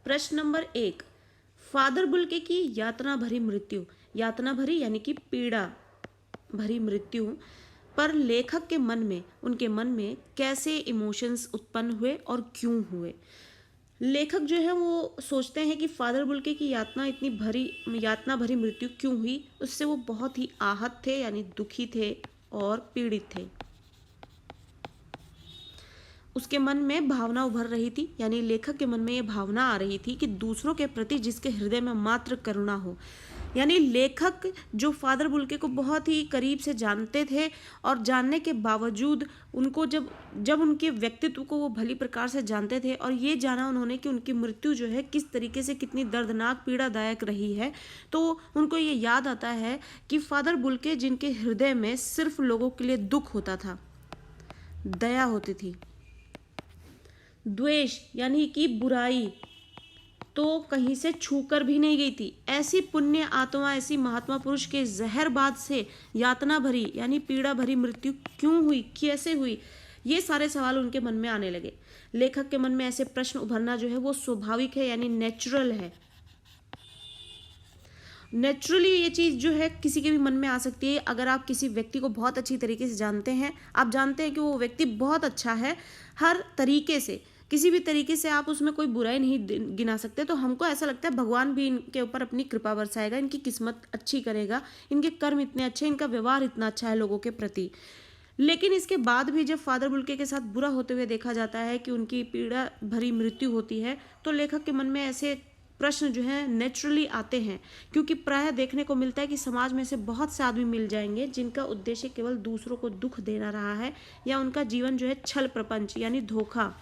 प्रश्न number 1, father Bulcke की यातना भरी मृत्यु, यातना भरी यानी कि पीड़ा भरी मृत्यु पर लेखक के मन में, उनके मन में कैसे इमोशंस उत्पन्न हुए और क्यों हुए। लेखक जो है वो सोचते हैं कि फादर बुल्के की यातना भरी मृत्यु क्यों हुई। उससे वो बहुत ही आहत थे, यानी दुखी थे और पीड़ित थे। उसके मन में भावना उभर रही थी, यानी लेखक के मन में ये भावना आ रही थी कि दूसरों के प्रति जिसके हृदय में मात्र करुणा हो। यानी लेखक जो फादर बुल्के को बहुत ही करीब से जानते थे और जानने के बावजूद उनको जब जब उनके व्यक्तित्व को वो भली प्रकार से जानते थे और ये जाना उन्होंने कि उनकी मृत्यु जो है किस तरीके से कितनी दर्दनाक पीड़ादायक रही है, तो उनको ये याद आता है कि फादर बुल्के जिनके हृदय में सिर्फ लोगों के लिए दुख होता था, दया होती थी, द्वेष यानी कि बुराई तो कहीं से छूकर भी नहीं गई थी, ऐसी पुण्य आत्मा, ऐसी महात्मा पुरुष के जहरबाद से यातना भरी यानी पीड़ा भरी मृत्यु क्यों हुई, कैसे हुई, ये सारे सवाल उनके मन में आने लगे। लेखक के मन में ऐसे प्रश्न उभरना जो है वो स्वाभाविक है, यानी नेचुरल है। नेचुरली ये चीज़ जो है किसी के भी मन में आ सकती है। अगर आप किसी व्यक्ति को बहुत अच्छी तरीके से जानते हैं, आप जानते हैं कि वो व्यक्ति बहुत अच्छा है हर तरीके से, किसी भी तरीके से आप उसमें कोई बुराई नहीं गिना सकते, तो हमको ऐसा लगता है भगवान भी इनके ऊपर अपनी कृपा बरसाएगा, इनकी किस्मत अच्छी करेगा, इनके कर्म इतने अच्छे, इनका व्यवहार इतना अच्छा है लोगों के प्रति। लेकिन इसके बाद भी जब फादर बुल्के के साथ बुरा होते हुए देखा जाता है कि उनकी पीड़ा भरी मृत्यु होती है, तो लेखक के मन में ऐसे प्रश्न जो है नेचुरली आते हैं, क्योंकि प्रायः देखने को मिलता है कि समाज में से बहुत से आदमी मिल जाएंगे जिनका उद्देश्य केवल दूसरों को दुख देना रहा है, या उनका जीवन जो है छल प्रपंच यानी धोखा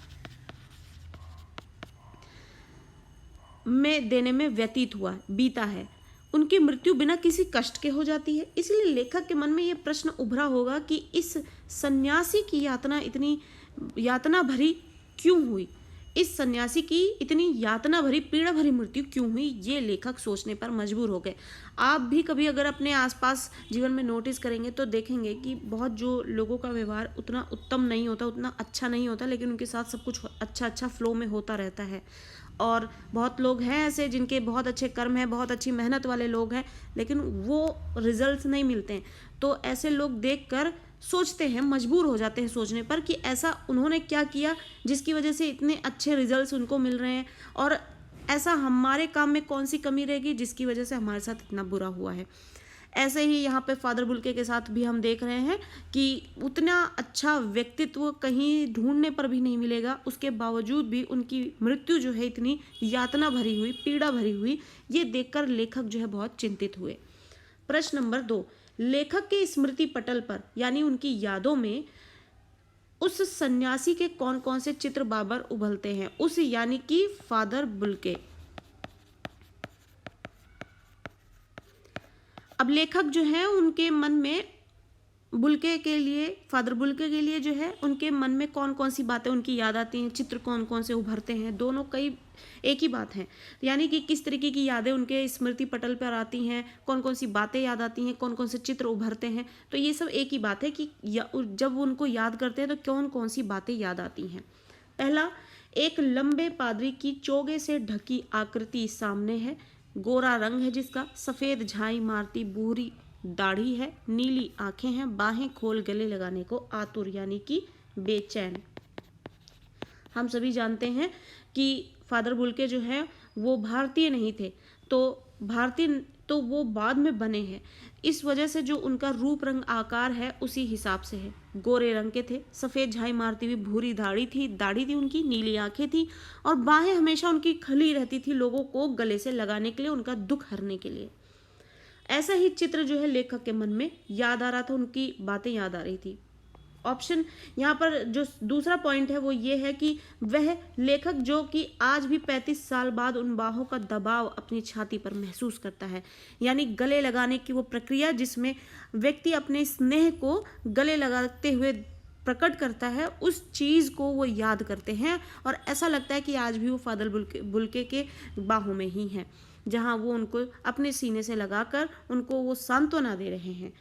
में देने में व्यतीत हुआ बीता है। उनकी मृत्यु बिना किसी कष्ट के हो जाती है। इसलिए लेखक के मन में यह प्रश्न उभरा होगा कि इस सन्यासी की यातना इतनी यातना भरी क्यों हुई, इस सन्यासी की इतनी यातना भरी पीड़ा भरी मृत्यु क्यों हुई, ये लेखक सोचने पर मजबूर हो गए। आप भी कभी अगर अपने आसपास जीवन में नोटिस करेंगे तो देखेंगे कि बहुत जो लोगों का व्यवहार उतना उत्तम नहीं होता, उतना अच्छा नहीं होता, लेकिन उनके साथ सब कुछ अच्छा अच्छा फ्लो में होता रहता है। और बहुत लोग हैं ऐसे जिनके बहुत अच्छे कर्म हैं, बहुत अच्छी मेहनत वाले लोग हैं, लेकिन वो रिजल्ट्स नहीं मिलते हैं। तो ऐसे लोग देखकर सोचते हैं, मजबूर हो जाते हैं सोचने पर कि ऐसा उन्होंने क्या किया जिसकी वजह से इतने अच्छे रिजल्ट्स उनको मिल रहे हैं, और ऐसा हमारे काम में कौन सी कमी रहेगी जिसकी वजह से हमारे साथ इतना बुरा हुआ है। ऐसे ही यहाँ पे फादर बुल्के के साथ भी हम देख रहे हैं कि उतना अच्छा व्यक्तित्व कहीं ढूंढने पर भी नहीं मिलेगा, उसके बावजूद भी उनकी मृत्यु जो है इतनी यातना भरी हुई, पीड़ा भरी हुई, ये देखकर लेखक जो है बहुत चिंतित हुए। प्रश्न नंबर 2, लेखक के स्मृति पटल पर यानी उनकी यादों में उस सन्यासी के कौन कौन से चित्र बाबर उभलते हैं, उस यानी कि फादर बुल्के। अब लेखक जो है उनके मन में बुल्के के लिए, फादर बुल्के के लिए जो है उनके मन में कौन कौन सी बातें उनकी याद आती हैं, चित्र कौन कौन से उभरते हैं, दोनों कई एक ही बात है। यानी कि किस तरीके की यादें उनके स्मृति पटल पर आती हैं, कौन कौन सी बातें याद आती हैं, कौन कौन से चित्र उभरते हैं, तो ये सब एक ही बात है कि जब उनको याद करते हैं तो कौन कौन सी बातें याद आती हैं। पहला, एक लंबे पादरी की चोगे से ढकी आकृति सामने है, गोरा रंग है जिसका, सफ़ेद झाई मारती बूढ़ी दाढ़ी है, नीली आंखें हैं, बाहें खोल गले लगाने को आतुर यानी कि बेचैन। हम सभी जानते हैं कि फादर बुल्के जो है वो भारतीय नहीं थे, तो वो बाद में बने हैं, इस वजह से जो उनका रूप रंग आकार है उसी हिसाब से है। गोरे रंग के थे, सफ़ेद झाई मारती हुई भूरी दाढ़ी थी उनकी, नीली आंखें थी, और बाहें हमेशा उनकी खुली रहती थी लोगों को गले से लगाने के लिए, उनका दुख हरने के लिए। ऐसा ही चित्र जो है लेखक के मन में याद आ रहा था, उनकी बातें याद आ रही थी। ऑप्शन यहाँ पर जो दूसरा पॉइंट है वो ये है कि वह लेखक जो कि आज भी 35 साल बाद उन बाहों का दबाव अपनी छाती पर महसूस करता है, यानी गले लगाने की वो प्रक्रिया जिसमें व्यक्ति अपने स्नेह को गले लगाते हुए प्रकट करता है, उस चीज़ को वो याद करते हैं, और ऐसा लगता है कि आज भी वो फादर बुल्के के बाहों में ही हैं, जहाँ वो उनको अपने सीने से लगाकर उनको वो सांत्वना दे रहे हैं।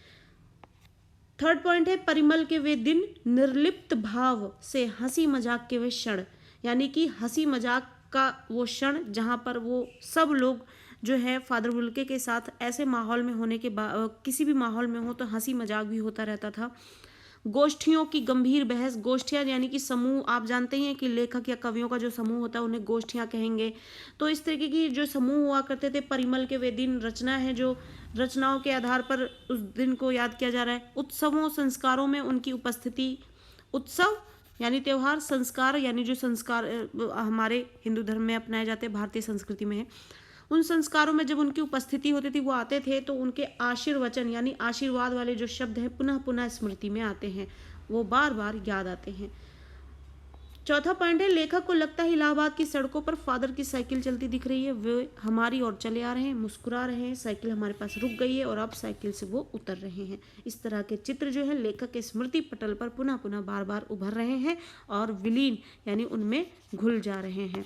थर्ड पॉइंट है, परिमल के वे दिन, निर्लिप्त भाव से हंसी मजाक के वे क्षण, यानी कि हंसी मजाक का वो क्षण जहाँ पर वो सब लोग जो है फादर बुल्के के साथ ऐसे माहौल में होने के बाद, किसी भी माहौल में हो तो हंसी मजाक भी होता रहता था। गोष्ठियों की गंभीर बहस, गोष्ठियाँ यानी कि समूह, आप जानते ही हैं कि लेखक या कवियों का जो समूह होता है उन्हें गोष्ठियाँ कहेंगे। तो इस तरीके की जो समूह हुआ करते थे, परिमल के वे दिन रचना है जो रचनाओं के आधार पर उस दिन को याद किया जा रहा है। उत्सवों संस्कारों में उनकी उपस्थिति, उत्सव यानी त्यौहार, संस्कार यानी जो संस्कार हमारे हिंदू धर्म में अपनाए जाते हैं, भारतीय संस्कृति में है, उन संस्कारों में जब उनकी उपस्थिति होती थी, वो आते थे तो उनके आशीर्वचन यानी आशीर्वाद वाले जो शब्द हैं पुनः पुनः स्मृति में आते हैं, वो बार बार याद आते हैं। चौथा पॉइंट है, लेखक को लगता है इलाहाबाद की सड़कों पर फादर की साइकिल चलती दिख रही है, वे हमारी ओर चले आ रहे हैं, मुस्कुरा रहे हैं, साइकिल हमारे पास रुक गई है और अब साइकिल से वो उतर रहे हैं। इस तरह के चित्र जो है लेखक के स्मृति पटल पर पुनः पुनः बार बार उभर रहे हैं और विलीन यानी उनमें घुल जा रहे हैं,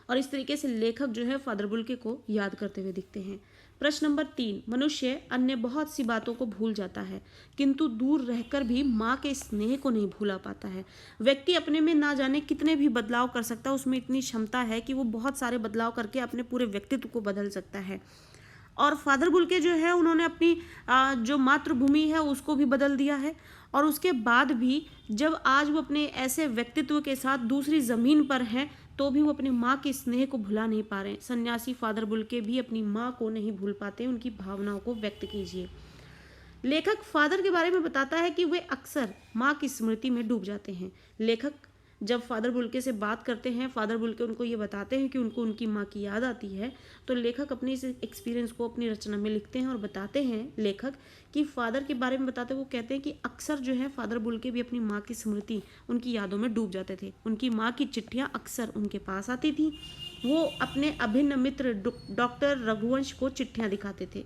और इस तरीके से लेखक जो है फादर बुल्के को याद करते हुए दिखते हैं। प्रश्न नंबर 3, मनुष्य अन्य बहुत सी बातों को भूल जाता है किंतु दूर रहकर भी माँ के स्नेह को नहीं भूला पाता है। व्यक्ति अपने में ना जाने कितने भी बदलाव कर सकता है, उसमें इतनी क्षमता है कि वो बहुत सारे बदलाव करके अपने पूरे व्यक्तित्व को बदल सकता है। और फादर बुल्के जो है उन्होंने अपनी जो मातृभूमि है उसको भी बदल दिया है, और उसके बाद भी जब आज वो अपने ऐसे व्यक्तित्व के साथ दूसरी ज़मीन पर हैं तो भी वो अपनी माँ के स्नेह को भुला नहीं पा रहे हैं। सन्यासी फादर बुल्के भी अपनी माँ को नहीं भूल पाते, उनकी भावनाओं को व्यक्त कीजिए। लेखक फादर के बारे में बताता है कि वे अक्सर माँ की स्मृति में डूब जाते हैं। लेखक जब फादर बुल्के से बात करते हैं, फादर बुल्के उनको ये बताते हैं कि उनको उनकी माँ की याद आती है, तो लेखक अपने इस एक्सपीरियंस को अपनी रचना में लिखते हैं और बताते हैं लेखक कि फादर के बारे में बताते वो कहते हैं कि अक्सर जो है फादर बुल्के भी अपनी माँ की स्मृति, उनकी यादों में डूब जाते थे। उनकी माँ की चिट्ठियाँ अक्सर उनके पास आती थी, वो अपने अभिन्न मित्र डॉक्टर रघुवंश को चिट्ठियाँ दिखाते थे,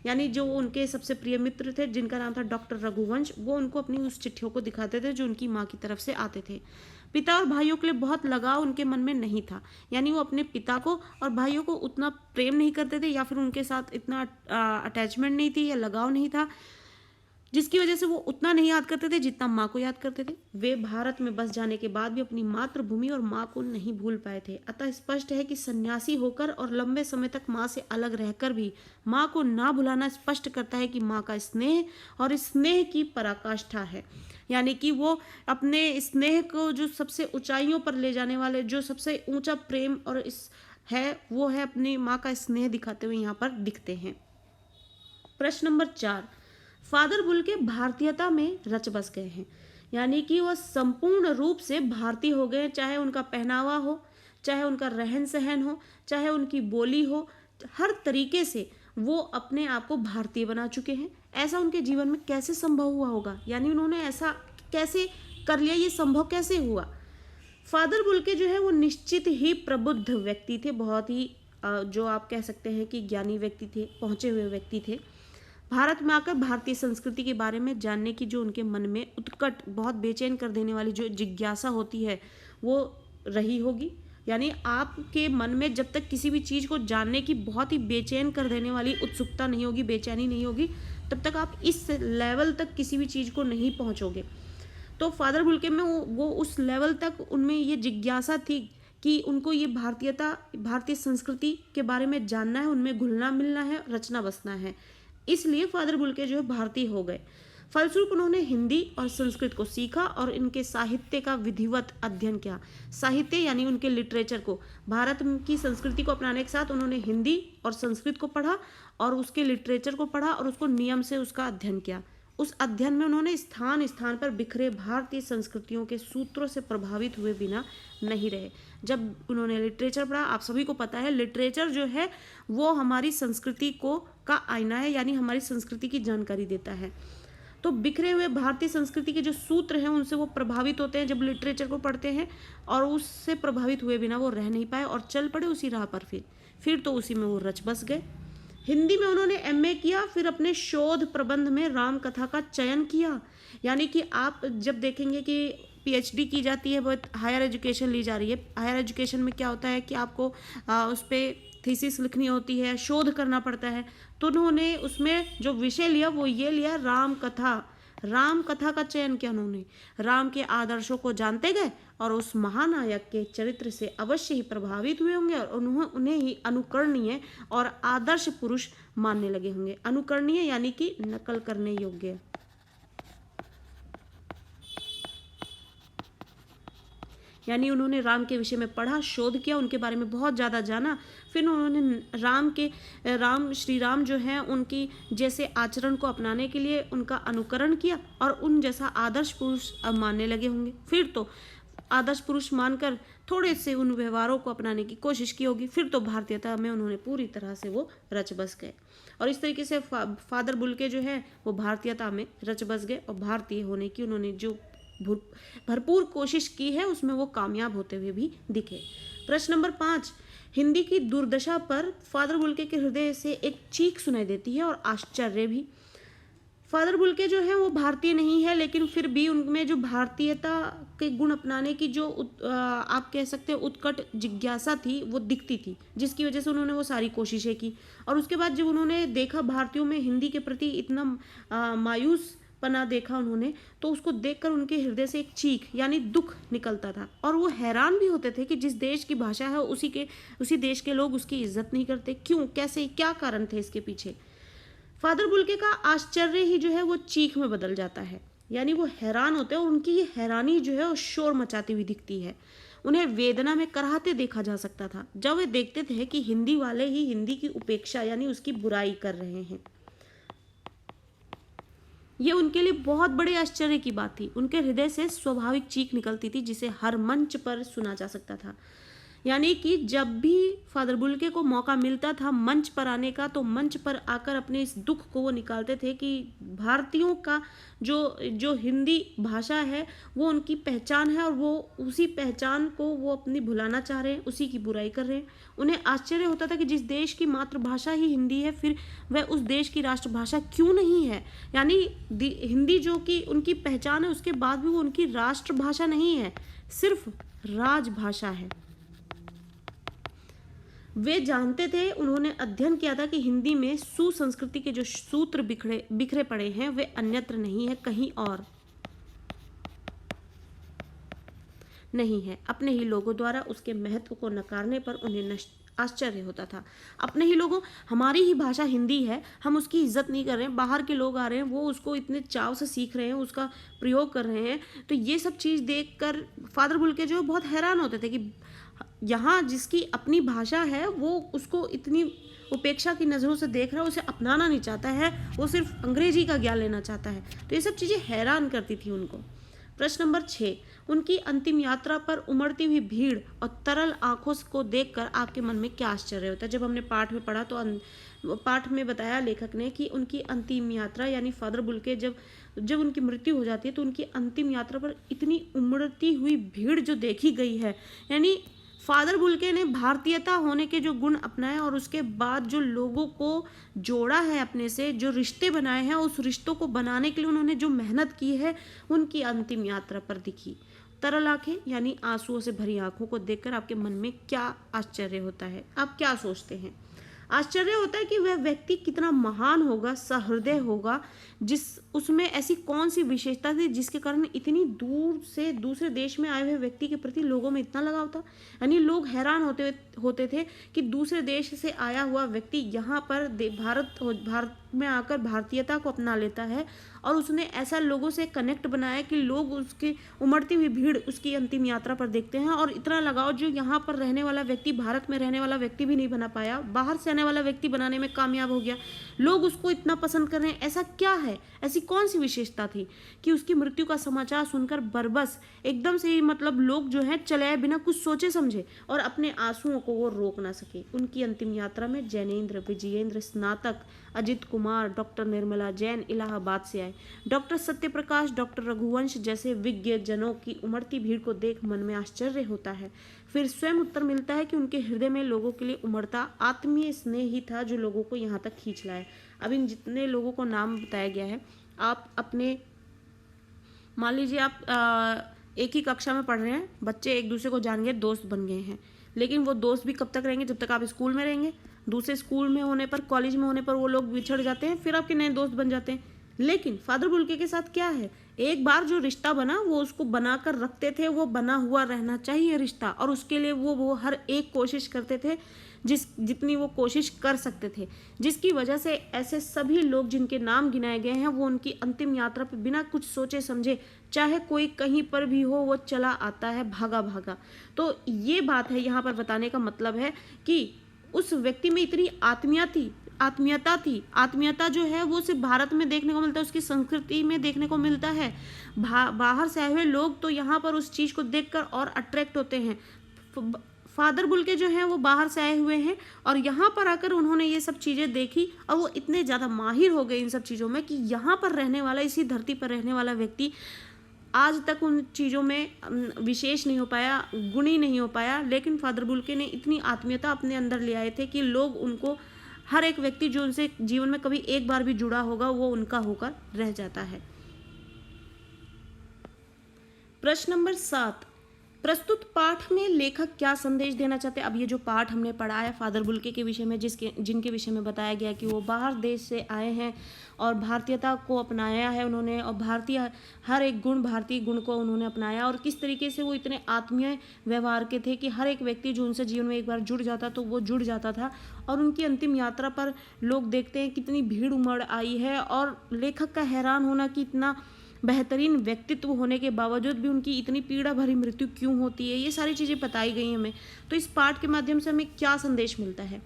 यानी जो उनके सबसे प्रिय मित्र थे जिनका नाम था डॉक्टर रघुवंश, वो उनको अपनी उस चिट्ठियों को दिखाते थे जो उनकी माँ की तरफ से आते थे। पिता और भाइयों के लिए बहुत लगाव उनके मन में नहीं था, यानी वो अपने पिता को और भाइयों को उतना प्रेम नहीं करते थे या फिर उनके साथ इतना अटैचमेंट नहीं थी या लगाव नहीं था, जिसकी वजह से वो उतना नहीं याद करते थे जितना माँ को याद करते थे। वे भारत में बस जाने के बाद भी अपनी मातृभूमि और माँ को नहीं भूल पाए थे। अतः स्पष्ट है कि सन्यासी होकर और लंबे समय तक माँ से अलग रहकर भी माँ को ना भुलाना स्पष्ट करता है कि माँ का स्नेह और स्नेह की पराकाष्ठा है, यानी कि वो अपने स्नेह को जो सबसे ऊंचाइयों पर ले जाने वाले, जो सबसे ऊंचा प्रेम और इस है वो है अपनी माँ का स्नेह दिखाते हुए यहाँ पर दिखते हैं। प्रश्न नंबर 4, फादर बुल्के भारतीयता में रच बस गए हैं, यानी कि वह संपूर्ण रूप से भारतीय हो गए, चाहे उनका पहनावा हो, चाहे उनका रहन सहन हो, चाहे उनकी बोली हो, हर तरीके से वो अपने आप को भारतीय बना चुके हैं। ऐसा उनके जीवन में कैसे संभव हुआ होगा, यानी उन्होंने ऐसा कैसे कर लिया, ये संभव कैसे हुआ। फादर बुल्के जो है वो निश्चित ही प्रबुद्ध व्यक्ति थे, बहुत ही जो आप कह सकते हैं कि ज्ञानी व्यक्ति थे, पहुँचे हुए व्यक्ति थे। भारत में आकर भारतीय संस्कृति के बारे में जानने की जो उनके मन में उत्कट, बहुत बेचैन कर देने वाली जो जिज्ञासा होती है वो रही होगी, यानी आपके मन में जब तक किसी भी चीज़ को जानने की बहुत ही बेचैन कर देने वाली उत्सुकता नहीं होगी, बेचैनी नहीं होगी, तब तक आप इस लेवल तक किसी भी चीज़ को नहीं पहुंचोगे। तो फादर बुल्के में वो उस लेवल तक उनमें ये जिज्ञासा थी कि उनको ये भारतीयता, भारतीय संस्कृति के बारे में जानना है, उनमें घुलना मिलना है, रचना बसना है, इसलिए फादर बुल्के जो है भारतीय हो गए। फलस्वरूप उन्होंने हिंदी और संस्कृत को सीखा और इनके साहित्य का विधिवत अध्ययन किया। साहित्य यानी उनके लिटरेचर को, भारत की संस्कृति को अपनाने के साथ उन्होंने हिंदी और संस्कृत को पढ़ा और उसके लिटरेचर को पढ़ा और उसको नियम से उसका अध्ययन किया। उस अध्ययन में उन्होंने स्थान स्थान पर बिखरे भारतीय संस्कृतियों के सूत्रों से प्रभावित हुए बिना नहीं रहे। जब उन्होंने लिटरेचर पढ़ा, आप सभी को पता है लिटरेचर जो है वो हमारी संस्कृति को का आईना है, यानी हमारी संस्कृति की जानकारी देता है। तो बिखरे हुए भारतीय संस्कृति के जो सूत्र हैं उनसे वो प्रभावित होते हैं जब लिटरेचर को पढ़ते हैं, और उससे प्रभावित हुए बिना वो रह नहीं पाए और चल पड़े उसी राह पर। फिर तो उसी में वो रच बस गए। हिंदी में उन्होंने एमए किया, फिर अपने शोध प्रबंध में राम कथा का चयन किया, यानी कि आप जब देखेंगे कि पीएचडी की जाती है, बहुत हायर एजुकेशन ली जा रही है। हायर एजुकेशन में क्या होता है कि आपको उस पर थीसिस लिखनी होती है, शोध करना पड़ता है, तो उन्होंने उसमें जो विषय लिया वो ये लिया राम कथा। राम कथा का चयन किया उन्होंने, राम के आदर्शों को जानते गए और उस महानायक के चरित्र से अवश्य ही प्रभावित हुए होंगे और उन्हें ही अनुकरणीय और आदर्श पुरुष मानने लगे होंगे। अनुकरणीय यानी कि नकल करने योग्य। यानी उन्होंने राम के विषय में पढ़ा, शोध किया, उनके बारे में बहुत ज़्यादा जाना, फिर उन्होंने श्री राम जो हैं उनकी जैसे आचरण को अपनाने के लिए उनका अनुकरण किया और उन जैसा आदर्श पुरुष अब मानने लगे होंगे। फिर तो आदर्श पुरुष मानकर थोड़े से उन व्यवहारों को अपनाने की कोशिश की होगी, फिर तो भारतीयता में उन्होंने पूरी तरह से वो रच बस गए और इस तरीके से फादर बुल्के जो है वो भारतीयता में रच बस गए और भारतीय होने की उन्होंने जो भरपूर कोशिश की है उसमें वो कामयाब होते हुए भी दिखे। प्रश्न नंबर 5, हिंदी की दुर्दशा पर फादर बुल्के के हृदय से एक चीख सुनाई देती है और आश्चर्य भी। फादर बुल्के जो है वो भारतीय नहीं है, लेकिन फिर भी उनमें जो भारतीयता के गुण अपनाने की जो आप कह सकते हैं उत्कट जिज्ञासा थी वो दिखती थी, जिसकी वजह से उन्होंने वो सारी कोशिशें की। और उसके बाद जब उन्होंने देखा भारतीयों में हिंदी के प्रति इतना मायूस पना देखा उन्होंने, तो उसको देखकर उनके हृदय से एक चीख यानी दुख निकलता था और वो हैरान भी होते थे कि जिस देश की भाषा है उसी देश के लोग उसकी इज्जत नहीं करते। क्यों, कैसे, क्या कारण थे इसके पीछे? फादर बुल्के का आश्चर्य ही जो है वो चीख में बदल जाता है, यानी वो हैरान होते हैं और उनकी ये हैरानी जो है वो शोर मचाती हुई दिखती है। उन्हें वेदना में कराहते देखा जा सकता था जब वे देखते थे कि हिंदी वाले ही हिंदी की उपेक्षा यानी उसकी बुराई कर रहे हैं। ये उनके लिए बहुत बड़े आश्चर्य की बात थी। उनके हृदय से स्वाभाविक चीख निकलती थी जिसे हर मंच पर सुना जा सकता था। यानी कि जब भी फादर बुल्के को मौका मिलता था मंच पर आने का, तो मंच पर आकर अपने इस दुख को वो निकालते थे कि भारतीयों का जो हिंदी भाषा है वो उनकी पहचान है और वो उसी पहचान को वो अपनी भुलाना चाह रहे हैं, उसी की बुराई कर रहे हैं। उन्हें आश्चर्य होता था कि जिस देश की मातृभाषा ही हिंदी है, फिर वह उस देश की राष्ट्रभाषा क्यों नहीं है। यानी हिंदी जो कि उनकी पहचान है, उसके बाद भी वो उनकी राष्ट्रभाषा नहीं है, सिर्फ राजभाषा है। वे जानते थे, उन्होंने अध्ययन किया था कि हिंदी में सुसंस्कृति के जो सूत्र बिखरे पड़े हैं वे अन्यत्र नहीं है, कहीं और नहीं है। अपने ही लोगों द्वारा उसके महत्व को नकारने पर उन्हें आश्चर्य होता था। अपने ही लोगों, हमारी ही भाषा हिंदी है, हम उसकी इज्जत नहीं कर रहे हैं, बाहर के लोग आ रहे हैं वो उसको इतने चाव से सीख रहे हैं, उसका प्रयोग कर रहे हैं, तो ये सब चीज़ देखकर फादर बुल्के जो बहुत हैरान होते थे कि यहाँ जिसकी अपनी भाषा है वो उसको इतनी उपेक्षा की नज़रों से देख रहा है, उसे अपनाना नहीं चाहता है, वो सिर्फ अंग्रेजी का ज्ञान लेना चाहता है। तो ये सब चीज़ें हैरान करती थी उनको। प्रश्न नंबर 6, उनकी अंतिम यात्रा पर उमड़ती हुई भीड़ और तरल आंखों को देखकर आपके मन में क्या आश्चर्य होता है? जब हमने पाठ में पढ़ा तो पाठ में बताया लेखक ने कि उनकी अंतिम यात्रा यानी फादर बुल्के जब उनकी मृत्यु हो जाती है तो उनकी अंतिम यात्रा पर इतनी उमड़ती हुई भीड़ जो देखी गई है, यानी फादर बुल्के ने भारतीयता होने के जो गुण अपनाए और उसके बाद जो लोगों को जोड़ा है अपने से, जो रिश्ते बनाए हैं, उस रिश्तों को बनाने के लिए उन्होंने जो मेहनत की है उनकी अंतिम यात्रा पर दिखी। तरल आंखें यानी आंसुओं से भरी आंखों को देखकर आपके मन में क्या आश्चर्य होता है? आप क्या सोचते हैं? आश्चर्य होता है कि वह व्यक्ति कितना महान होगा, सहृदय होगा, उसमें ऐसी कौन सी विशेषता थी जिसके कारण इतनी दूर से दूसरे देश में आए हुए व्यक्ति के प्रति लोगों में इतना लगाव था। यानी लोग हैरान होते थे कि दूसरे देश से आया हुआ व्यक्ति यहाँ पर भारत में आकर भारतीयता को अपना लेता है और उसने ऐसा लोगों से कनेक्ट बनाया कि लोग उसकी उमड़ती हुई भीड़ उसकी अंतिम यात्रा पर देखते हैं और इतना लगाव जो यहाँ पर रहने वाला व्यक्ति, भारत में रहने वाला व्यक्ति भी नहीं बना पाया, बाहर से आने वाला व्यक्ति बनाने में कामयाब हो गया। लोग उसको इतना पसंद कर रहे हैं, ऐसा क्या है, ऐसी कौन सी विशेषता थी कि उसकी मृत्यु का समाचार सुनकर बरबस एकदम से मतलब लोग जो है चले आए बिना कुछ सोचे समझे और अपने आंसुओं को वो रोक ना सके। उनकी अंतिम यात्रा में जैनेन्द्र, विजयेंद्र स्नातक, अजित कुमार, डॉक्टर निर्मला जैन इलाहाबाद से आए, डॉक्टर सत्यप्रकाश, डॉक्टर रघुवंश जैसे विज्ञ जनों की उमड़ती भीड़ को देख मन में आश्चर्य होता है। फिर स्वयं उत्तर मिलता है कि उनके हृदय में लोगों के लिए उमड़ता आत्मीय स्नेह ही था जो लोगों को यहाँ तक खींच लाए। अब इन जितने लोगों को नाम बताया गया है, आप अपने मान लीजिए आप एक ही कक्षा में पढ़ रहे हैं, बच्चे एक दूसरे को जान गए, दोस्त बन गए हैं, लेकिन वो दोस्त भी कब तक रहेंगे? जब तक आप स्कूल में रहेंगे। दूसरे स्कूल में होने पर, कॉलेज में होने पर वो लोग बिछड़ जाते हैं, फिर आपके नए दोस्त बन जाते हैं। लेकिन फादर बुल्के के साथ क्या है, एक बार जो रिश्ता बना वो उसको बनाकर रखते थे, वो बना हुआ रहना चाहिए रिश्ता, और उसके लिए वो हर एक कोशिश करते थे जितनी वो कोशिश कर सकते थे, जिसकी वजह से ऐसे सभी लोग जिनके नाम गिनाए गए हैं वो उनकी अंतिम यात्रा पे बिना कुछ सोचे समझे, चाहे कोई कहीं पर भी हो, वो चला आता है भागा भागा। तो ये बात है, यहाँ पर बताने का मतलब है कि उस व्यक्ति में इतनी आत्मीयता जो है वो सिर्फ भारत में देखने को मिलता है, उसकी संस्कृति में देखने को मिलता है। बाहर से आए हुए लोग तो यहाँ पर उस चीज़ को देखकर और अट्रैक्ट होते हैं। फादर बुल्के जो हैं वो बाहर से आए हुए हैं और यहाँ पर आकर उन्होंने ये सब चीज़ें देखी और वो इतने ज़्यादा माहिर हो गए इन सब चीज़ों में कि यहाँ पर रहने वाला, इसी धरती पर रहने वाला व्यक्ति आज तक उन चीज़ों में विशेष नहीं हो पाया, गुणी नहीं हो पाया। लेकिन फादर बुल्के ने इतनी आत्मीयता अपने अंदर ले आए थे कि लोग उनको, हर एक व्यक्ति जो उनसे जीवन में कभी एक बार भी जुड़ा होगा वो उनका होकर रह जाता है। प्रश्न नंबर 7, प्रस्तुत पाठ में लेखक क्या संदेश देना चाहते हैं। अब ये जो पाठ हमने पढ़ा है फादर बुल्के के विषय में, जिनके विषय में बताया गया कि वो बाहर देश से आए हैं और भारतीयता को अपनाया है उन्होंने, और भारतीय हर एक गुण, भारतीय गुण को उन्होंने अपनाया, और किस तरीके से वो इतने आत्मीय व्यवहार के थे कि हर एक व्यक्ति जो उनसे जीवन में एक बार जुड़ जाता तो वो जुड़ जाता था। और उनकी अंतिम यात्रा पर लोग देखते हैं कितनी भीड़ उमड़ आई है, और लेखक का हैरान होना कि इतना बेहतरीन व्यक्तित्व होने के बावजूद भी उनकी इतनी पीड़ा भरी मृत्यु क्यों होती है, ये सारी चीज़ें बताई गई हमें। तो इस पाठ के माध्यम से हमें क्या संदेश मिलता है।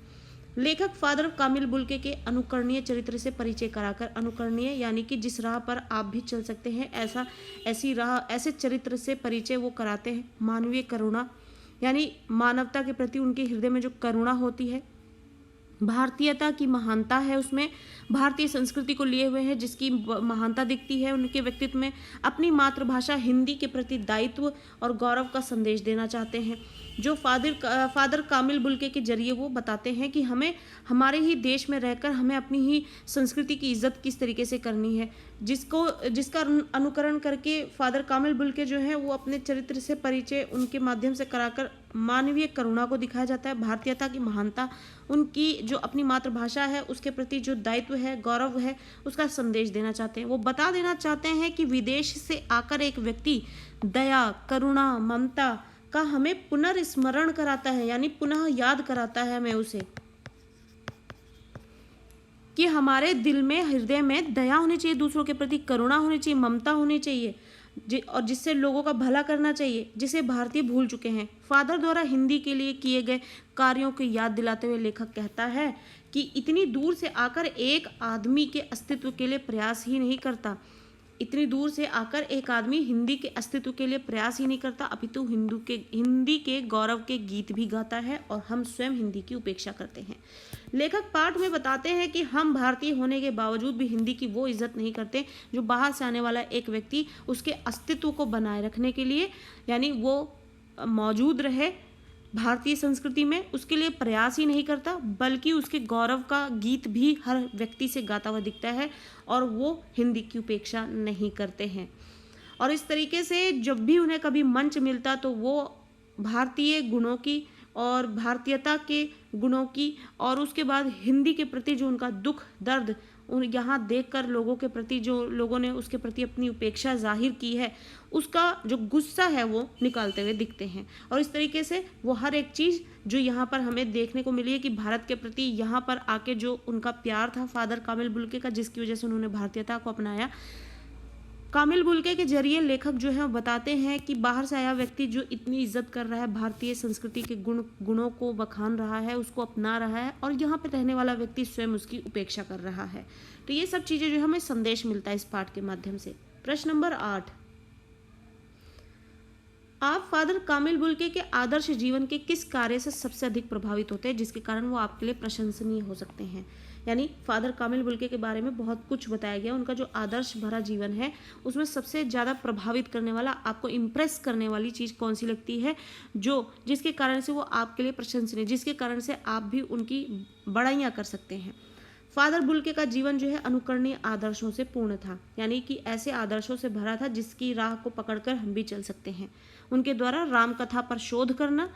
लेखक फादर कामिल बुल्के के अनुकरणीय चरित्र से परिचय कराकर, अनुकरणीय यानी कि जिस राह पर आप भी चल सकते हैं, ऐसी राह, ऐसे चरित्र से परिचय वो कराते हैं। मानवीय करुणा यानी मानवता के प्रति उनके हृदय में जो करुणा होती है, भारतीयता की महानता है, उसमें भारतीय संस्कृति को लिए हुए हैं जिसकी महानता दिखती है उनके व्यक्तित्व में। अपनी मातृभाषा हिंदी के प्रति दायित्व और गौरव का संदेश देना चाहते हैं, जो फादर कामिल बुल्के के जरिए वो बताते हैं कि हमें हमारे ही देश में रहकर हमें अपनी ही संस्कृति की इज्जत किस तरीके से करनी है, जिसका अनुकरण करके फादर कामिल बुल्के जो है वो अपने चरित्र से परिचय उनके माध्यम से कराकर मानवीय करुणा को दिखाया जाता है, भारतीयता की महानता, उनकी जो अपनी मातृभाषा है उसके प्रति जो दायित्व है, गौरव है, उसका संदेश देना चाहते हैं। वो बता देना चाहते हैं कि विदेश से आकर एक व्यक्ति दया, करुणा, ममता का हमें पुनर्स्मरण कराता है, यानी पुनः याद कराता है हमें उसे, कि हमारे दिल में, हृदय में दया होनी चाहिए, दूसरों के प्रति करुणा होनी चाहिए, ममता होनी चाहिए, और जिससे लोगों का भला करना चाहिए, जिसे भारतीय भूल चुके हैं। फादर द्वारा हिंदी के लिए किए गए कार्यों की याद दिलाते हुए लेखक कहता है कि इतनी दूर से आकर एक आदमी के अस्तित्व के लिए प्रयास ही नहीं करता, इतनी दूर से आकर एक आदमी हिंदी के अस्तित्व के लिए प्रयास ही नहीं करता, अपितु हिंदी के गौरव के गीत भी गाता है, और हम स्वयं हिंदी की उपेक्षा करते हैं। लेखक पाठ में बताते हैं कि हम भारतीय होने के बावजूद भी हिंदी की वो इज्जत नहीं करते जो बाहर से आने वाला एक व्यक्ति उसके अस्तित्व को बनाए रखने के लिए, यानी वो मौजूद रहे भारतीय संस्कृति में, उसके लिए प्रयास ही नहीं करता, बल्कि उसके गौरव का गीत भी हर व्यक्ति से गाता हुआ दिखता है, और वो हिंदी की उपेक्षा नहीं करते हैं। और इस तरीके से जब भी उन्हें कभी मंच मिलता तो वो भारतीय गुणों की और भारतीयता के गुणों की, और उसके बाद हिंदी के प्रति जो उनका दुख, दर्द, यहाँ देखकर लोगों के प्रति, जो लोगों ने उसके प्रति अपनी उपेक्षा जाहिर की है, उसका जो गुस्सा है वो निकालते हुए दिखते हैं। और इस तरीके से वो हर एक चीज़ जो यहाँ पर हमें देखने को मिली है कि भारत के प्रति यहाँ पर आके जो उनका प्यार था फादर कामिल बुल्के का, जिसकी वजह से उन्होंने भारतीयता को अपनाया। कामिल बुल्के के जरिए लेखक जो है बताते हैं कि बाहर से आया व्यक्ति जो इतनी इज्जत कर रहा है, भारतीय संस्कृति के गुणों को बखान रहा है, उसको अपना रहा है, और यहाँ पे रहने वाला व्यक्ति स्वयं उसकी उपेक्षा कर रहा है। तो ये सब चीज़ें जो हमें संदेश मिलता है इस पाठ के माध्यम से। प्रश्न नंबर 8, आप फादर कामिल बुल्के के आदर्श जीवन के किस कार्य से सबसे अधिक प्रभावित होते हैं, जिसके कारण वो आपके लिए प्रशंसनीय हो सकते हैं। यानी फादर कामिल बुल्के के बारे में बहुत कुछ बताया गया, उनका जो आदर्श भरा जीवन है उसमें सबसे ज़्यादा प्रभावित करने वाला, आपको इम्प्रेस करने वाली चीज़ कौन सी लगती है, जिसके कारण से वो आपके लिए प्रशंसनीय, जिसके कारण से आप भी उनकी बड़ाइयाँ कर सकते हैं। फादर बुल्के का जीवन जो है अनुकरणीय आदर्शों से पूर्ण था, यानी कि ऐसे आदर्शों से भरा था जिसकी राह को पकड़कर हम भी चल सकते हैं। उनके द्वारा राम कथा पर शोध करना,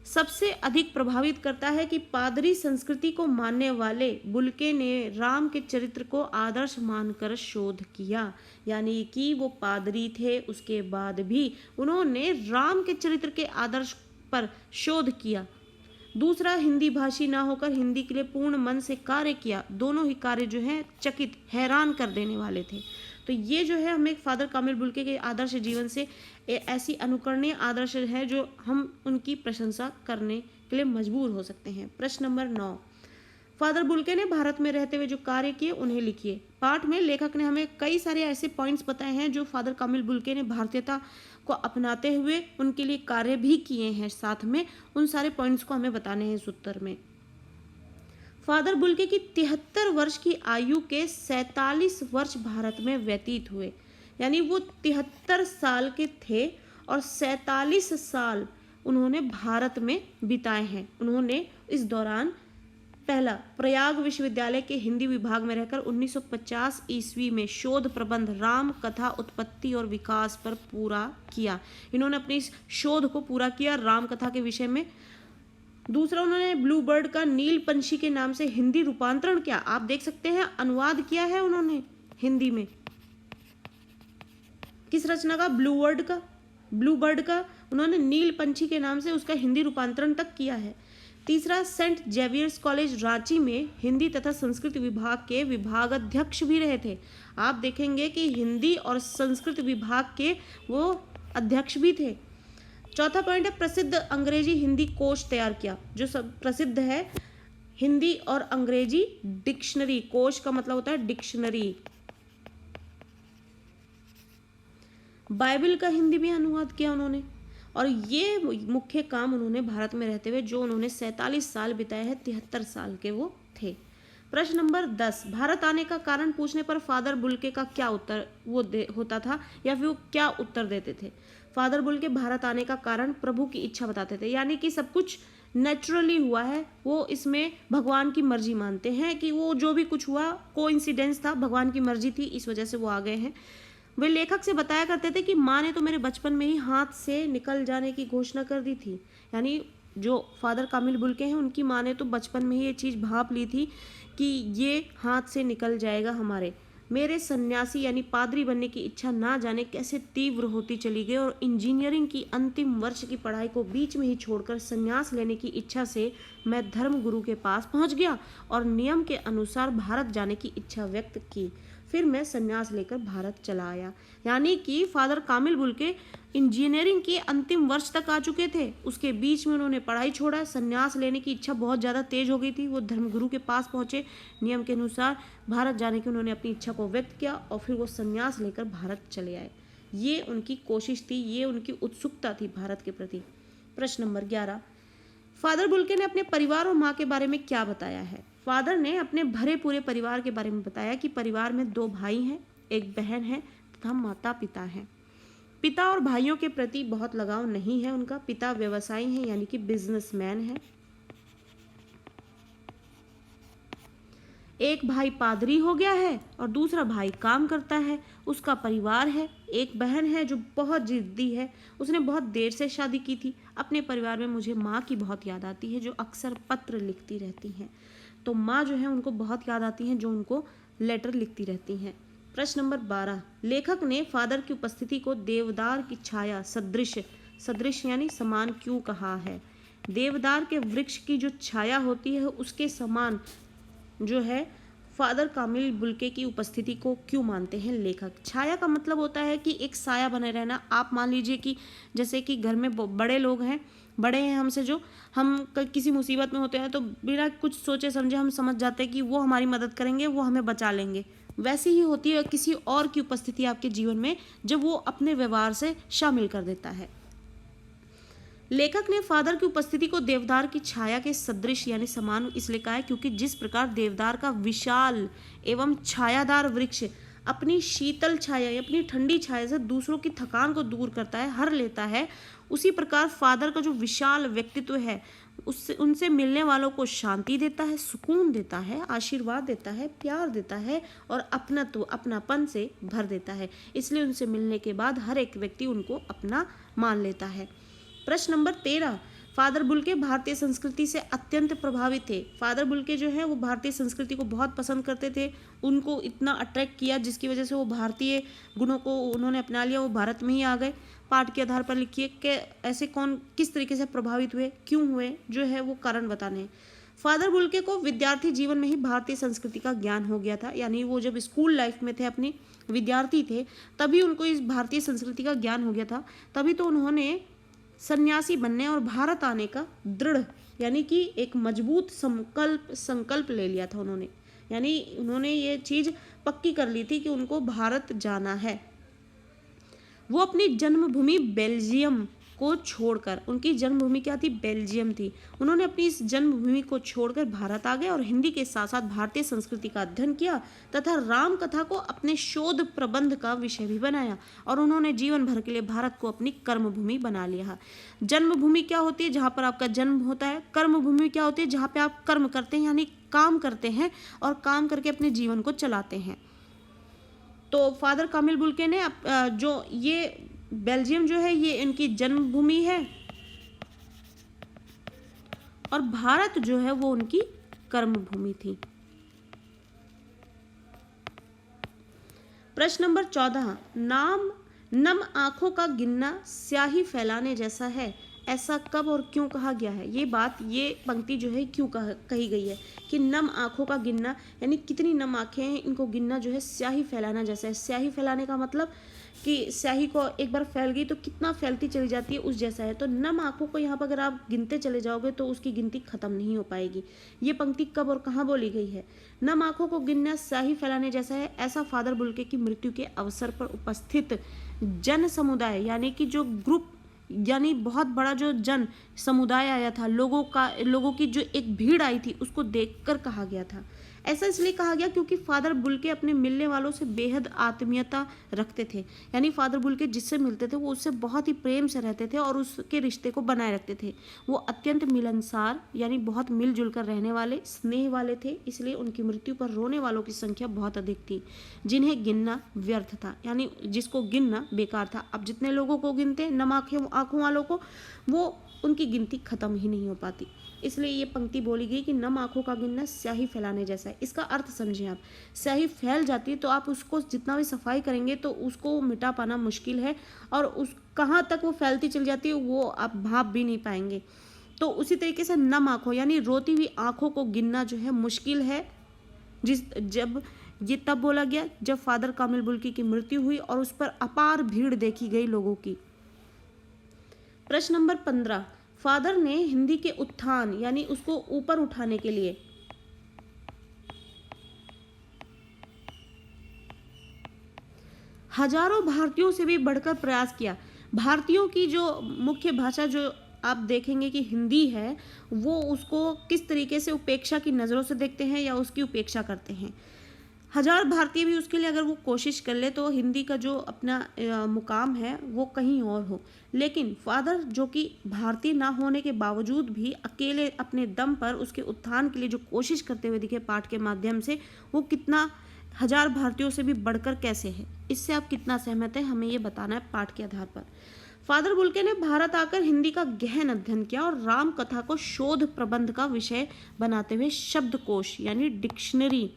सबसे अधिक प्रभावित करता है कि पादरी संस्कृति को मानने वाले बुल्के ने राम के चरित्र को आदर्श मानकर शोध किया। यानी कि वो पादरी थे, उसके बाद भी उन्होंने राम के चरित्र के आदर्श पर शोध किया। दूसरा, हिंदी भाषी ना होकर हिंदी के लिए पूर्ण मन से कार्य किया। दोनों ही कार्य जो है चकित, हैरान कर देने वाले थे। तो ये जो है हमें फादर कामिल बुल्के के आदर्श जीवन से ऐसी अनुकरणीय आदर्श है जो हम उनकी प्रशंसा करने के लिए मजबूर हो सकते हैं। प्रश्न नंबर 9, फादर बुल्के ने भारत में रहते हुए जो कार्य किए उन्हें लिखिए। पाठ में लेखक ने हमें कई सारे ऐसे पॉइंट्स बताए हैं जो फादर कामिल बुल्के ने भारतीयता को अपनाते हुए उनके लिए कार्य भी किए हैं। साथ में उन सारे पॉइंट्स को हमें बताने हैं इस उत्तर में। फादर बुल्के की 73 वर्ष की आयु के 47 वर्ष भारत में व्यतीत हुए। यानी वो 73 साल के थे और 47 साल उन्होंने भारत में बिताए हैं। उन्होंने इस दौरान पहला, प्रयाग विश्वविद्यालय के हिंदी विभाग में रहकर 1950 ईस्वी में शोध प्रबंध राम कथा उत्पत्ति और विकास पर पूरा किया। इन्होंने अपनी इस शोध को पूरा किया राम कथा के विषय में। दूसरा, उन्होंने ब्लू बर्ड का नील पंछी के नाम से हिंदी रूपांतरण किया। आप देख सकते हैं अनुवाद किया है उन्होंने हिंदी में। किस रचना का? ब्लू बर्ड का उन्होंने नील पंछी के नाम से उसका हिंदी रूपांतरण तक किया है। तीसरा, सेंट जेवियर्स कॉलेज रांची में हिंदी तथा संस्कृत विभाग के विभागाध्यक्ष भी रहे थे। आप देखेंगे कि हिंदी और संस्कृत विभाग के वो अध्यक्ष भी थे। चौथा पॉइंट है, प्रसिद्ध अंग्रेजी हिंदी कोश तैयार किया। जो सब प्रसिद्ध है हिंदी और अंग्रेजी डिक्शनरी। कोश का मतलब होता है डिक्शनरी। बाइबल का हिंदी में अनुवाद किया उन्होंने। और ये मुख्य काम उन्होंने भारत में रहते हुए जो उन्होंने 47 साल बिताए हैं, 73 साल के वो थे। प्रश्न नंबर 10, भारत आने का कारण पूछने पर फादर बुल्के का क्या उत्तर होता था या फिर वो क्या उत्तर देते थे? फादर बुल्के भारत आने का कारण प्रभु की इच्छा बताते थे। यानी कि सब कुछ नेचुरली हुआ है, वो इसमें भगवान की मर्जी मानते हैं कि वो जो भी कुछ हुआ कोइंसिडेंस था, भगवान की मर्जी थी, इस वजह से वो आ गए हैं। वे लेखक से बताया करते थे कि माँ ने तो मेरे बचपन में ही हाथ से निकल जाने की घोषणा कर दी थी। यानी जो फादर कामिल बुल्के हैं उनकी माँ ने तो बचपन में ही ये चीज़ भांप ली थी कि ये हाथ से निकल जाएगा हमारे। मेरे सन्यासी यानी पादरी बनने की इच्छा ना जाने कैसे तीव्र होती चली गई और इंजीनियरिंग की अंतिम वर्ष की पढ़ाई को बीच में ही छोड़कर संन्यास लेने की इच्छा से मैं धर्म गुरु के पास पहुंच गया और नियम के अनुसार भारत जाने की इच्छा व्यक्त की। फिर मैं संन्यास लेकर भारत चला आया। यानी कि फादर कामिल बुल्के इंजीनियरिंग के अंतिम वर्ष तक आ चुके थे, उसके बीच में उन्होंने पढ़ाई छोड़ा, संन्यास लेने की इच्छा बहुत ज़्यादा तेज हो गई थी। वो धर्मगुरु के पास पहुँचे, नियम के अनुसार भारत जाने की उन्होंने अपनी इच्छा को व्यक्त किया और फिर वो संन्यास लेकर भारत चले आए। ये उनकी कोशिश थी, ये उनकी उत्सुकता थी भारत के प्रति। प्रश्न नंबर 11, फादर बुल्के ने अपने परिवार और माँ के बारे में क्या बताया है? फादर ने अपने भरे पूरे परिवार के बारे में बताया कि परिवार में 2 भाई हैं, 1 बहन है तथा माता पिता हैं। पिता और भाइयों के प्रति बहुत लगाव नहीं है उनका। पिता व्यवसायी हैं यानी कि बिजनेसमैन है। एक भाई पादरी हो गया है और दूसरा भाई काम करता है। उसका परिवार है। एक बहन है जो बहुत जिद्दी है, उसने बहुत देर से शादी की थी। अपने परिवार में मुझे माँ की बहुत याद आती है जो अक्सर पत्र लिखती रहती हैं। तो माँ जो है उनको बहुत याद आती हैं जो उनको लेटर लिखती रहती हैं। प्रश्न नंबर 12, लेखक ने फादर की उपस्थिति को देवदार की छाया सदृश यानी समान क्यों कहा है? देवदार के वृक्ष की जो छाया होती है उसके समान जो है फादर कामिल बुल्के की उपस्थिति को क्यों मानते हैं लेखक? छाया का मतलब होता है कि एक साया बने रहना। आप मान लीजिए कि जैसे कि घर में बड़े लोग हैं, बड़े हैं हमसे, जो हम किसी मुसीबत में होते हैं तो बिना कुछ सोचे समझे हम समझ जाते हैं कि वो हमारी मदद करेंगे, वो हमें बचा लेंगे। वैसी ही होती है किसी और की उपस्थिति आपके जीवन में जब वो अपने व्यवहार से शामिल कर देता है। लेखक ने फादर की उपस्थिति को देवदार की छाया के सदृश यानी समान इसलिए कहा है क्योंकि जिस प्रकार देवदार का विशाल एवं छायादार वृक्ष अपनी शीतल छाया, अपनी ठंडी छाया से दूसरों की थकान को दूर करता है, हर लेता है, उसी प्रकार फादर का जो विशाल व्यक्तित्व है उससे उनसे मिलने वालों को शांति देता है, सुकून देता है, आशीर्वाद देता है, प्यार देता है और अपनापन से भर देता है। इसलिए उनसे मिलने के बाद हर एक व्यक्ति उनको अपना मान लेता है। प्रश्न नंबर 13, फादर बुल्के भारतीय संस्कृति से अत्यंत प्रभावित थे। फादर बुल्के जो है वो भारतीय संस्कृति को बहुत पसंद करते थे, उनको इतना अट्रैक्ट किया जिसकी वजह से वो भारतीय गुणों को उन्होंने अपना लिया, वो भारत में ही आ गए। पाठ के आधार पर लिखिए कि ऐसे कौन किस तरीके से प्रभावित हुए, क्यों हुए, जो है वो कारण बताने हैं। फादर बुल्के को विद्यार्थी जीवन में ही भारतीय संस्कृति का ज्ञान हो गया था, यानी वो जब स्कूल लाइफ में थे, अपनी विद्यार्थी थे, तभी उनको इस भारतीय संस्कृति का ज्ञान हो गया था। तभी तो उन्होंने सन्यासी बनने और भारत आने का दृढ़ यानी कि एक मजबूत संकल्प ले लिया था उन्होंने, यानी उन्होंने ये चीज पक्की कर ली थी कि उनको भारत जाना है। वो अपनी जन्मभूमि बेल्जियम को छोड़कर, उनकी जन्मभूमि क्या थी? बेल्जियम थी। उन्होंने अपनी इस जन्मभूमि को छोड़कर भारत आ गए और हिंदी के साथ साथ भारतीय संस्कृति का अध्ययन किया तथा राम कथा को अपने शोध प्रबंध का विषय भी बनाया और उन्होंने जीवन भर के लिए भारत को अपनी कर्मभूमि बना लिया। जन्मभूमि क्या होती है? जहाँ पर आपका जन्म होता है। कर्मभूमि क्या होती है? जहाँ पे आप कर्म करते हैं, यानी काम करते हैं और काम करके अपने जीवन को चलाते हैं। तो फादर कामिल बुल्के ने जो ये बेल्जियम जो है ये इनकी जन्मभूमि है और भारत जो है वो उनकी कर्मभूमि थी। प्रश्न नंबर 14, नम आंखों का गिनना स्याही फैलाने जैसा है, ऐसा कब और क्यों कहा गया है? ये पंक्ति जो है क्यों कही गई है कि नम आंखों का गिनना, यानी कितनी नम आंखें हैं, इनको गिनना जो है स्याही फैलाना जैसा है। स्याही फैलाने का मतलब कि स्याही को एक बार फैल गई तो कितना फैलती चली जाती है, उस जैसा है। तो नम आंखों को यहाँ पर अगर आप गिनते चले जाओगे तो उसकी गिनती खत्म नहीं हो पाएगी। ये पंक्ति कब और कहाँ बोली गई है? नम आंखों को गिनना स्याही फैलाने जैसा है, ऐसा फादर बुल्के की मृत्यु के अवसर पर उपस्थित जन समुदाय, यानी कि जो ग्रुप, यानी बहुत बड़ा जो जन समुदाय आया था, लोगों की जो एक भीड़ आई थी, उसको देखकर कहा गया था। ऐसा इसलिए कहा गया क्योंकि फादर बुल्के अपने मिलने वालों से बेहद आत्मीयता रखते थे, यानी फादर बुल्के जिससे मिलते थे वो उससे बहुत ही प्रेम से रहते थे और उसके रिश्ते को बनाए रखते थे। वो अत्यंत मिलनसार, यानी बहुत मिलजुल कर रहने वाले, स्नेह वाले थे, इसलिए उनकी मृत्यु पर रोने वालों की संख्या बहुत अधिक थी, जिन्हें गिनना व्यर्थ था, यानी जिसको गिनना बेकार था। अब जितने लोगों को गिनते नम आंखों वालों को, वो उनकी गिनती खत्म ही नहीं हो पाती। इसलिए ये पंक्ति बोली गई कि नम आंखों का गिनना स्याही फैलाने जैसा है। इसका अर्थ समझें आप, स्याही फैल जाती है तो आप उसको जितना भी सफाई करेंगे तो उसको मिटा पाना मुश्किल है और उस कहाँ तक वो फैलती चली जाती है वो आप भाप भी नहीं पाएंगे। तो उसी तरीके से नम आंखों यानी रोती हुई आंखों को गिनना जो है मुश्किल है। जब ये तब बोला गया जब फादर कामिल बुल्के की मृत्यु हुई और उस पर अपार भीड़ देखी गई लोगों की। प्रश्न नंबर 15, फादर ने हिंदी के उत्थान यानी उसको ऊपर उठाने के लिए हजारों भारतीयों से भी बढ़कर प्रयास किया। भारतीयों की जो मुख्य भाषा जो आप देखेंगे कि हिंदी है, वो उसको किस तरीके से उपेक्षा की नज़रों से देखते हैं या उसकी उपेक्षा करते हैं। हजार भारतीय भी उसके लिए अगर वो कोशिश कर ले तो हिंदी का जो अपना मुकाम है वो कहीं और हो, लेकिन फादर जो कि भारतीय ना होने के बावजूद भी अकेले अपने दम पर उसके उत्थान के लिए जो कोशिश करते हुए दिखे पाठ के माध्यम से, वो कितना हजार भारतीयों से भी बढ़कर कैसे है, इससे आप कितना सहमत हैं हमें ये बताना है पाठ के आधार पर। फादर बुल्के ने भारत आकर हिंदी का गहन अध्ययन किया और राम कथा को शोध प्रबंध का विषय बनाते हुए शब्दकोश यानी डिक्शनरी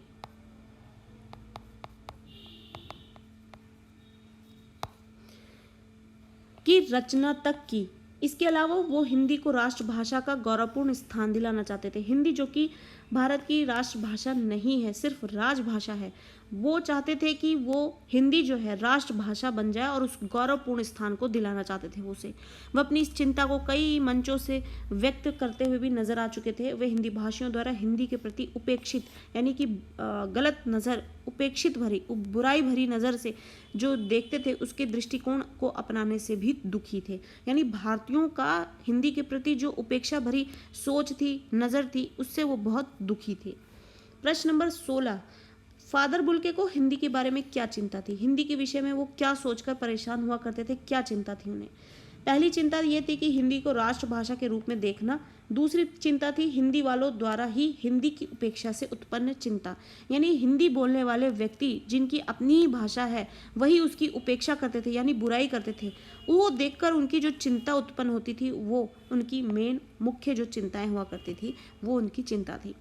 की रचना तक की। इसके अलावा वो हिंदी को राष्ट्रभाषा का गौरवपूर्ण स्थान दिलाना चाहते थे। हिंदी जो कि भारत की राष्ट्रभाषा नहीं है, सिर्फ राजभाषा है, वो चाहते थे कि वो हिंदी जो है राष्ट्रभाषा बन जाए और उस गौरवपूर्ण स्थान को दिलाना चाहते थे उसे। वह अपनी इस चिंता को कई मंचों से व्यक्त करते हुए भी नजर आ चुके थे। वे हिंदी भाषियों द्वारा हिंदी के प्रति उपेक्षित यानी कि गलत नज़र, उपेक्षित भरी, बुराई भरी नज़र से जो देखते थे उसके दृष्टिकोण को अपनाने से भी दुखी थे। यानी भारतीयों का हिंदी के प्रति जो उपेक्षा भरी सोच थी, नज़र थी, उससे वो बहुत दुखी थे। प्रश्न नंबर 16, फादर बुल्के को हिंदी के बारे में क्या चिंता थी? हिंदी के विषय में वो क्या सोचकर परेशान हुआ करते थे, क्या चिंता थी उन्हें? पहली चिंता ये थी कि हिंदी को राष्ट्रभाषा के रूप में देखना दूसरी चिंता थी हिंदी वालों द्वारा ही हिंदी की उपेक्षा से उत्पन्न चिंता, यानी हिंदी बोलने वाले व्यक्ति जिनकी अपनी ही भाषा है वही उसकी उपेक्षा करते थे यानी बुराई करते थे, वो देखकर उनकी जो चिंता उत्पन्न होती थी वो उनकी मेन मुख्य जो चिंताएं हुआ करती थी वो उनकी चिंता थी।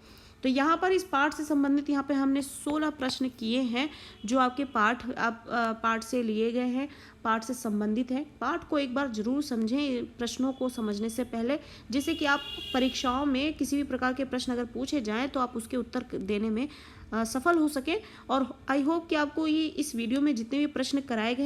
तो यहाँ पर इस पाठ से संबंधित यहाँ पे हमने 16 प्रश्न किए हैं जो आपके पाठ से लिए गए हैं, पाठ से संबंधित है। पाठ को एक बार जरूर समझें प्रश्नों को समझने से पहले, जिससे कि आप परीक्षाओं में किसी भी प्रकार के प्रश्न अगर पूछे जाएं तो आप उसके उत्तर देने में सफल हो सकें। और आई होप कि आपको ये इस वीडियो में जितने भी प्रश्न कराए गए